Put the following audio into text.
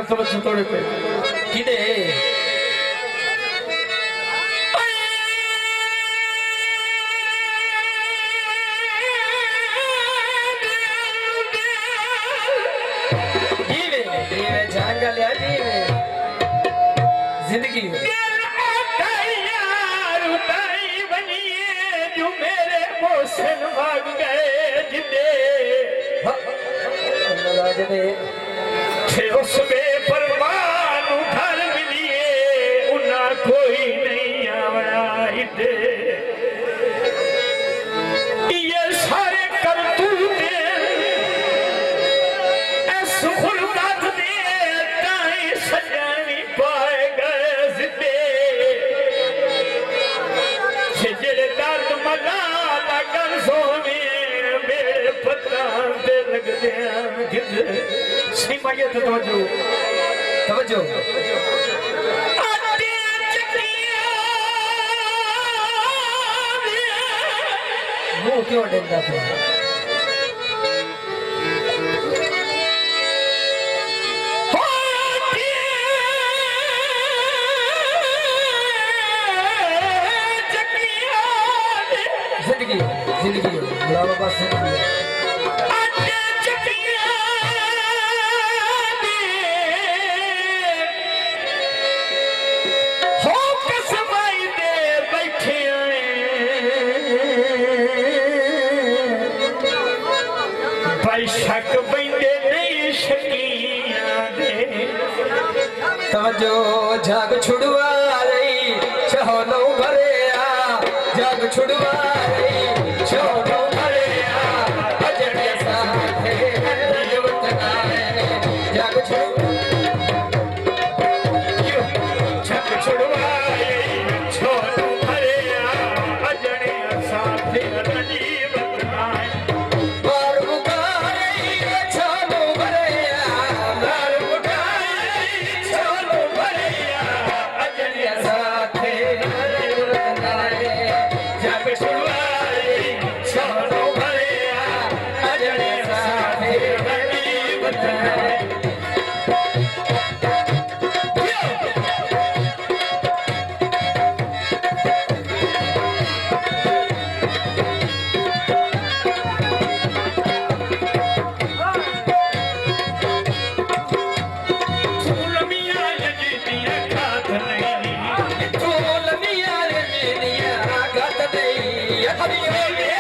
समझ थोड़े पे किदे जंगल जिंदगी जो मेरे मोशन भाग गए जिदे उसमें परवान घर मिलिए उन्ना कोई नहीं आवड़ा इधे ये सारे करतूते ऐस खुलदात दे ताई सजानी पाए गए जिदे जेड़े दर्द मना लगन सोने मेरे पता दे लगदे गिद सीमा ये तवज्जो तवज्जो मुंह क्यों डंडा था जिंदगी जिंदगी बुलावा बस शक बंदे नहीं शकीया दे तवज्जो जग छुड़वा रही चहोलो भरे आ जग छुड़वा रही चहोलो भरे आ अजड़े साथे जीवत गाए जग छुड़वा रही चहोलो भरे आ अजड़े साथे जीवत गाए हरि